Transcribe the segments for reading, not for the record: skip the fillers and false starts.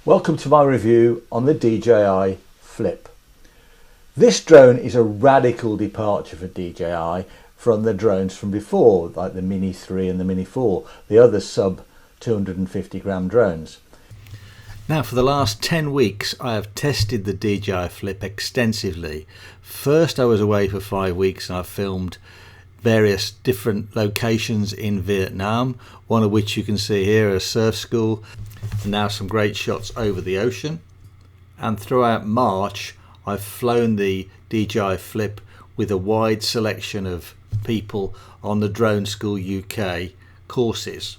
Welcome to my review on the DJI Flip. This drone is a radical departure for DJI from the drones from before, like the Mini 3 and the Mini 4, the other sub 250 gram drones. Now, for the last 10 weeks I have tested the DJI Flip extensively. First I was away for 5 weeks and I filmed various different locations in Vietnam, one of which you can see here, a surf school, and now some great shots over the ocean. And throughout March I've flown the DJI Flip with a wide selection of people on the Drone School UK courses.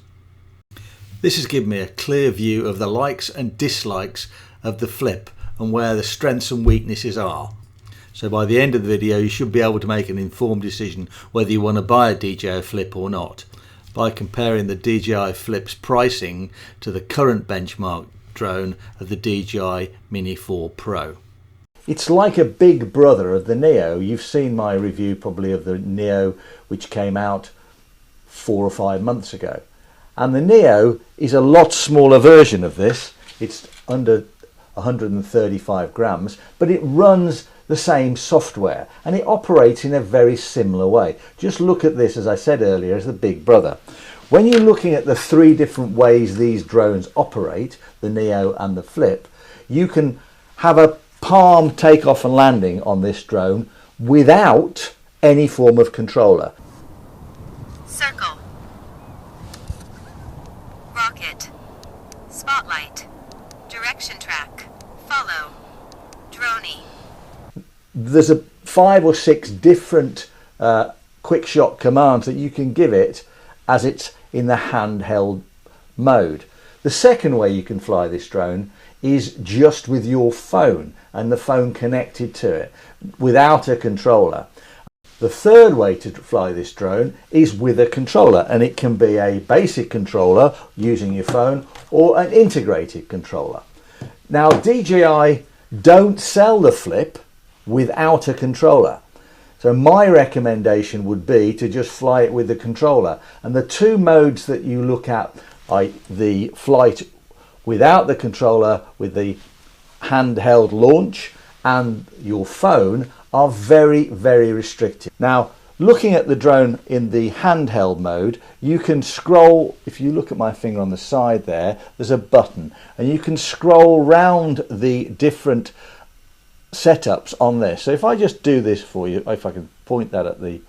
This has given me a clear view of the likes and dislikes of the Flip and where the strengths and weaknesses are. So by the end of the video you should be able to make an informed decision whether you want to buy a DJI Flip or not, by comparing the DJI Flip's pricing to the current benchmark drone of the DJI Mini 4 Pro. It's like a big brother of the Neo. You've seen my review probably of the Neo, which came out 4 or 5 months ago. And the Neo is a lot smaller version of this. It's under 135 grams, but it runs the same software and it operates in a very similar way. Just look at this, as I said earlier, as the big brother. When you're looking at the 3 different ways these drones operate, the Neo and the Flip, you can have a Palm Takeoff and landing on this drone without any form of controller. Circle, rocket, spotlight, direction track, follow, droney. There's 5 or 6 different quick shot commands that you can give it as it's in the handheld mode. The second way you can fly this drone is just with your phone and the phone connected to it without a controller. The third way to fly this drone is with a controller, and it can be a basic controller using your phone or an integrated controller. Now, DJI don't sell the Flip without a controller, so my recommendation would be to just fly it with the controller. And the 2 modes that you look at, the flight without the controller with the handheld launch and your phone, are very, very restricted. Now, looking at the drone in the handheld mode, you can scroll. If you look at my finger on the side there's a button and you can scroll round the different setups on this. So if I just do this for you, if I can point that at the,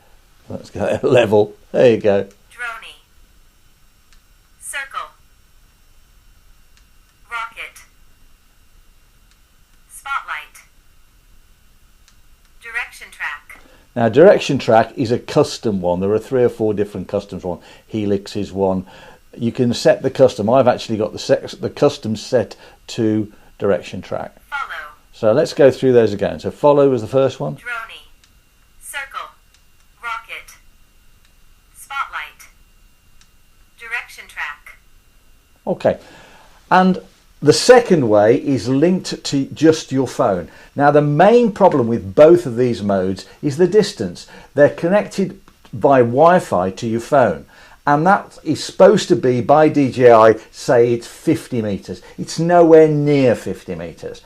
let's go level, there you go. Droney, circle, rocket, spotlight, direction track. Now, direction track is a custom one. There are 3 or 4 different customs. One, Helix is one. You can set the custom. I've actually got the custom set to direction track. Follow. So let's go through those again. So follow was the first one. Droney, circle, rocket, spotlight, direction track. Okay. And the second way is linked to just your phone. Now, the main problem with both of these modes is the distance. They're connected by Wi-Fi to your phone, and that is supposed to be, by DJI, say it's 50 meters. It's nowhere near 50 meters.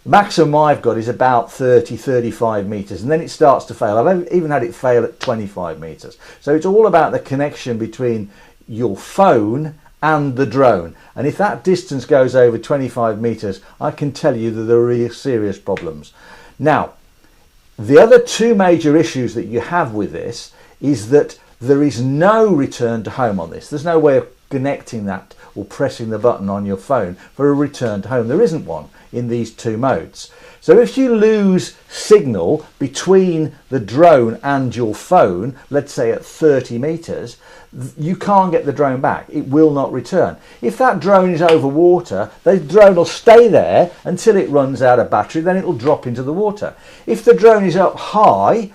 Maximum I've got is about 30-35 meters, and then it starts to fail. I've even had it fail at 25 meters. So it's all about the connection between your phone and the drone, and if that distance goes over 25 meters, I can tell you that there are really serious problems. Now, the other 2 major issues that you have with this is that there is no return to home on this. There's no way of connecting that or pressing the button on your phone for a return to home. There isn't one in these 2 modes. So if you lose signal between the drone and your phone, let's say at 30 meters, you can't get the drone back. It will not return. If that drone is over water, the drone will stay there until it runs out of battery, then it will drop into the water. If the drone is up high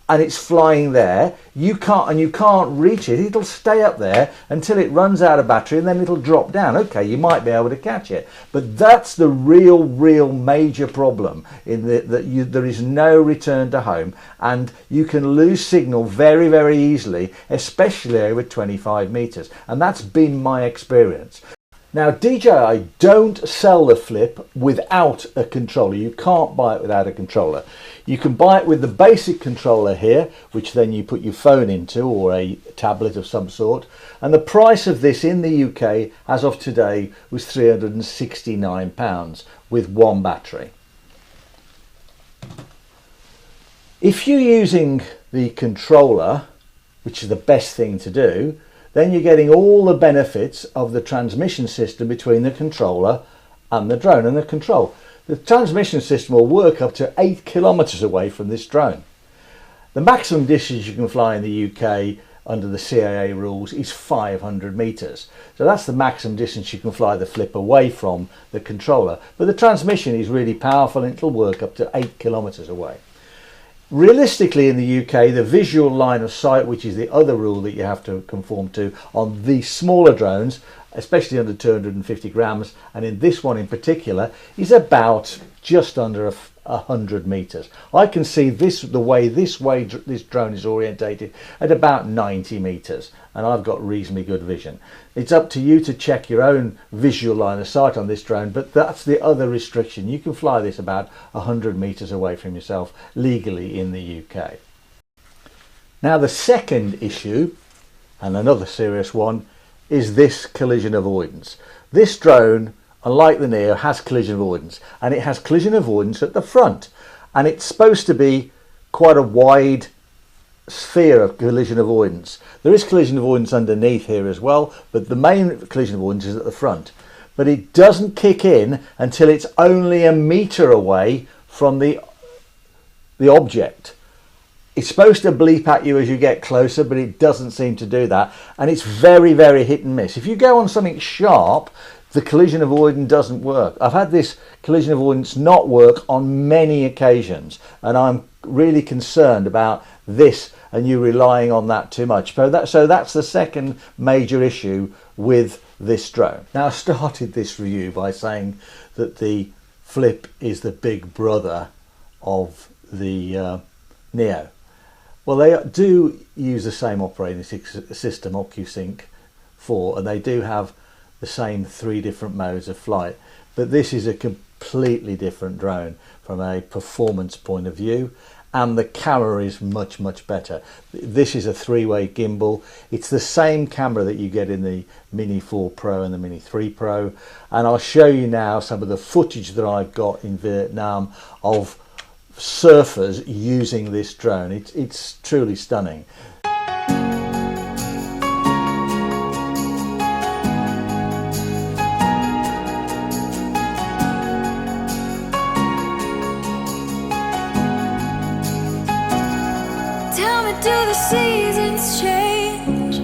and it's flying there, you can't reach it, it'll stay up there until it runs out of battery and then it'll drop down. Okay, you might be able to catch it, but that's the real major problem, in that there is no return to home, and you can lose signal very easily, especially over 25 meters, and that's been my experience. Now DJI don't sell the Flip without a controller. You can't buy it without a controller. You can buy it with the basic controller here, which then you put your phone into, or a tablet of some sort. And the price of this in the UK as of today was £369 with one battery. If you're using the controller, which is the best thing to do, then you're getting all the benefits of the transmission system between the controller and the drone and the control. The transmission system will work up to 8 kilometers away from this drone. The maximum distance you can fly in the UK under the CAA rules is 500 meters. So that's the maximum distance you can fly the Flip away from the controller. But the transmission is really powerful and it'll work up to 8 kilometers away. Realistically in the UK, the visual line of sight, which is the other rule that you have to conform to on the smaller drones, especially under 250 grams, and in this one in particular, is about just under 100 meters. I can see this this drone is orientated at about 90 meters, and I've got reasonably good vision. It's up to you to check your own visual line of sight on this drone, but that's the other restriction. You can fly this about 100 meters away from yourself legally in the UK. Now the second issue, and another serious one, is this collision avoidance. This drone, unlike the Neo, has collision avoidance, and it has collision avoidance at the front, and it's supposed to be quite a wide sphere of collision avoidance. There is collision avoidance underneath here as well, but the main collision avoidance is at the front. But it doesn't kick in until it's only a meter away from the object. It's supposed to bleep at you as you get closer, but it doesn't seem to do that, and it's very, very hit and miss. If you go on something sharp, the collision avoidance doesn't work. I've had this collision avoidance not work on many occasions, and I'm really concerned about this and you relying on that too much. So that's the second major issue with this drone. Now I started this review by saying that the Flip is the big brother of the Neo. Well, they do use the same operating system, OcuSync 4, and they do have the same 3 different modes of flight, but this is a completely different drone from a performance point of view, and the camera is much, much better. This is a 3-way gimbal. It's the same camera that you get in the Mini 4 Pro and the Mini 3 Pro, and I'll show you now some of the footage that I've got in Vietnam of surfers using this drone. It's truly stunning. Tell me, do the seasons change?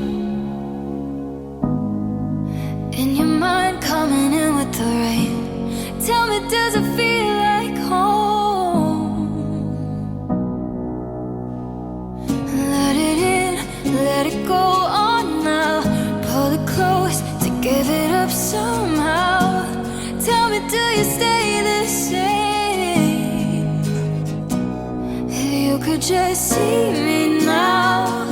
In your mind coming in with the rain. Tell me, does it feel like home? Let it in, let it go on now. Pull it close to give it up somehow. Tell me, do you stay the same? If you could just see me now,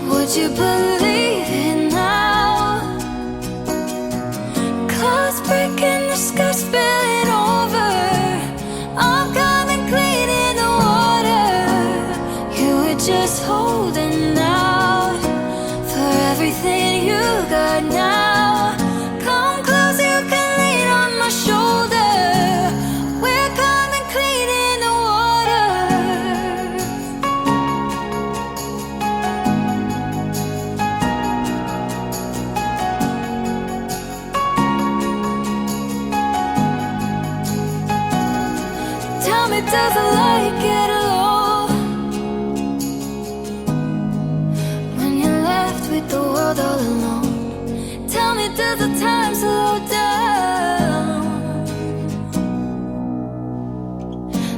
would you believe it now? Clouds breaking, the sky spilling over. I'm coming clean in the water. You were just holding out for everything you got now. Come close, you can lean on my shoulder. We're coming clean in the water. Tell me, does the light get low when you're left with the world all alone? Tell me, does the time slow down?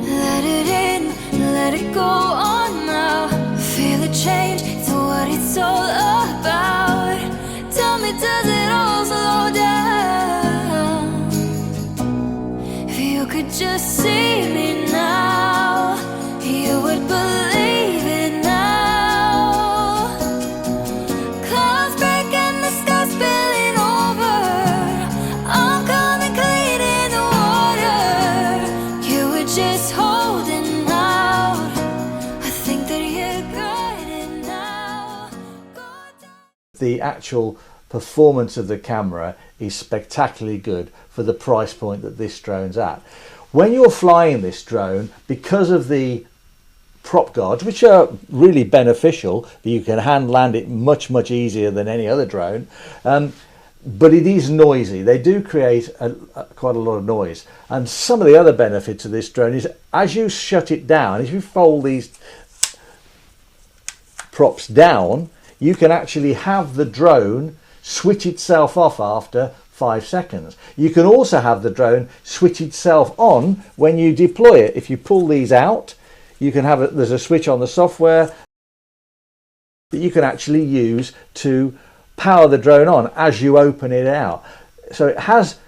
Let it in, let it go on now. Feel it change to what it's all about. Tell me, does it all slow down? If you could just see me now, you would believe it now. Clouds breaking, the sky spilling over. The actual performance of the camera is spectacularly good for the price point that this drone's at. When you're flying this drone, because of the prop guards, which are really beneficial, you can hand land it much easier than any other drone, but it is noisy. They do create quite a lot of noise. And some of the other benefits of this drone is, as you shut it down, if you fold these props down, you can actually have the drone switch itself off after 5 seconds. You can also have the drone switch itself on when you deploy it. If you pull these out, you can have there's a switch on the software that you can actually use to power the drone on as you open it out. So it has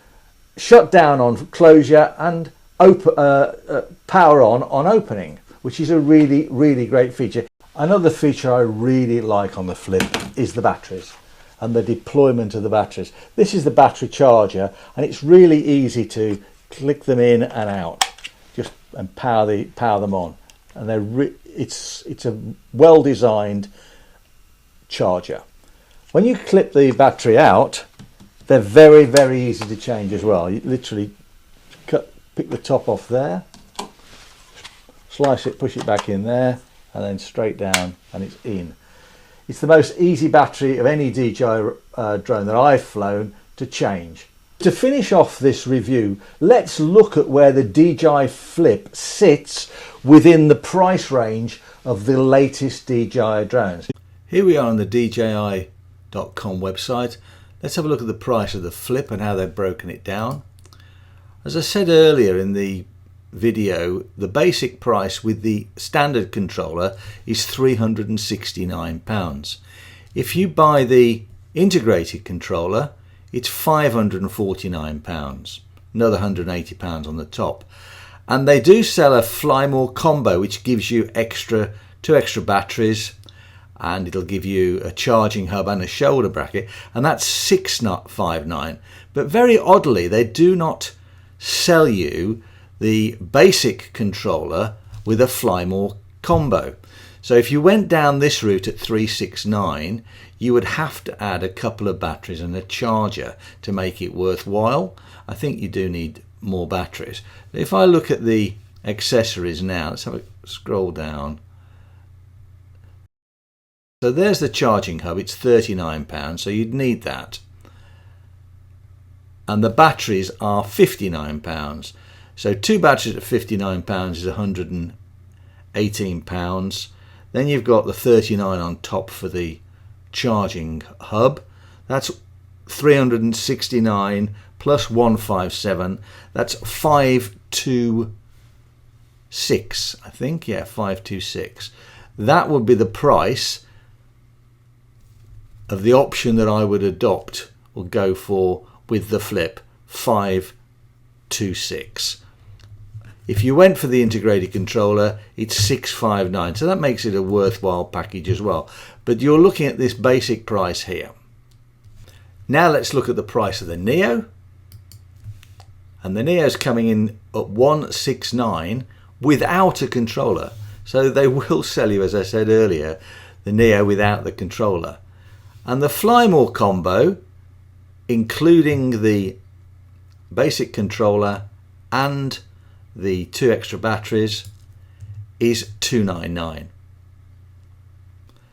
shut down on closure and power on opening, which is a really great feature. Another feature I really like on the Flip is the batteries and the deployment of the batteries. This is the battery charger, and it's really easy to click them in and out, just and power them on. And it's a well-designed charger. When you clip the battery out, they're very easy to change as well. You literally pick the top off there, slice it, push it back in there, and then straight down, and it's in. It's the most easy battery of any DJI drone that I've flown to change. To finish off this review, let's look at where the DJI Flip sits within the price range of the latest DJI drones. Here we are on the DJI.com website. Let's have a look at the price of the Flip and how they've broken it down. As I said earlier in the video, the basic price with the standard controller is £369. If you buy the integrated controller, it's £549, another £180 on the top. And they do sell a Fly More combo, which gives you two extra batteries, and it'll give you a charging hub and a shoulder bracket, and that's $659. But very oddly, they do not sell you the basic controller with a Fly More combo. So if you went down this route at $369, you would have to add a couple of batteries and a charger to make it worthwhile. I think you do need more batteries. If I look at the accessories now, let's have a scroll down. So there's the charging hub, it's £39, so you'd need that. And the batteries are £59. So 2 batteries at £59 is £118. Then you've got the $39 on top for the charging hub. That's $369 plus $157. That's $526, I think. Yeah, $526. That would be the price of the option that I would adopt or go for with the Flip, $526. If you went for the integrated controller, it's $659, so that makes it a worthwhile package as well. But you're looking at this basic price here. Now let's look at the price of the Neo. And the Neo's coming in at $169 without a controller. So they will sell you, as I said earlier, the Neo without the controller. And the Fly More combo, including the basic controller and the 2 extra batteries, is $299.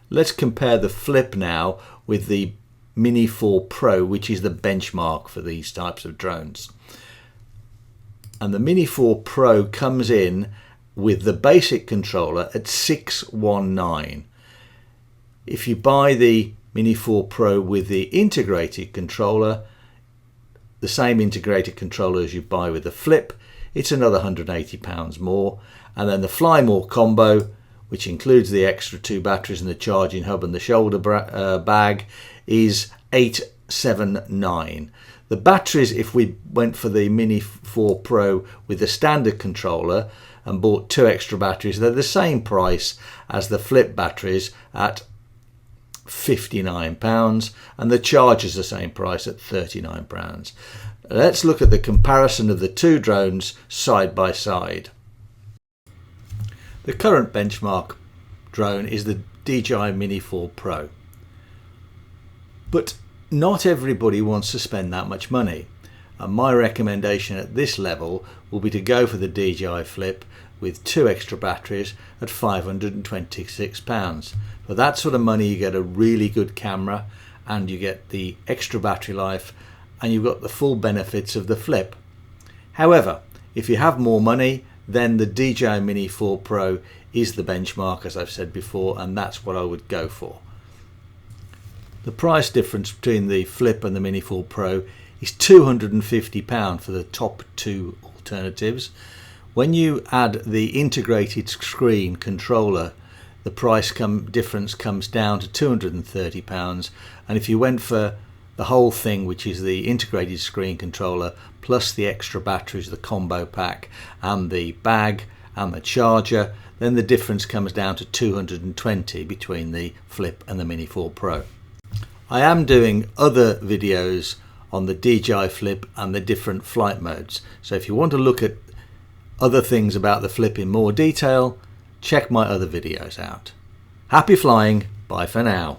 Let's compare the Flip now with the Mini 4 Pro, which is the benchmark for these types of drones. And the Mini 4 Pro comes in with the basic controller at $619. If you buy the Mini 4 Pro with the integrated controller, the same integrated controller as you buy with the Flip, it's another £180 more. And then the Fly More combo, which includes the extra 2 batteries and the charging hub and the shoulder bag, is $879. The batteries, if we went for the Mini 4 Pro with the standard controller and bought 2 extra batteries, they're the same price as the Flip batteries at £59, and the charge is the same price at £39. Let's look at the comparison of the two drones side by side. The current benchmark drone is the DJI Mini 4 Pro. But not everybody wants to spend that much money. And my recommendation at this level will be to go for the DJI Flip with 2 extra batteries at £526. For that sort of money you get a really good camera, and you get the extra battery life, and you've got the full benefits of the Flip. However, if you have more money, then the DJI Mini 4 Pro is the benchmark, as I've said before, and that's what I would go for. The price difference between the Flip and the Mini 4 Pro is £250 for the top 2 alternatives. When you add the integrated screen controller, the price difference comes down to £230, and if you went for the whole thing, which is the integrated screen controller plus the extra batteries, the combo pack, and the bag and the charger, then the difference comes down to £220 between the Flip and the Mini 4 Pro. I am doing other videos on the DJI Flip and the different flight modes, so if you want to look at other things about the Flip in more detail, check my other videos out. Happy flying, bye for now.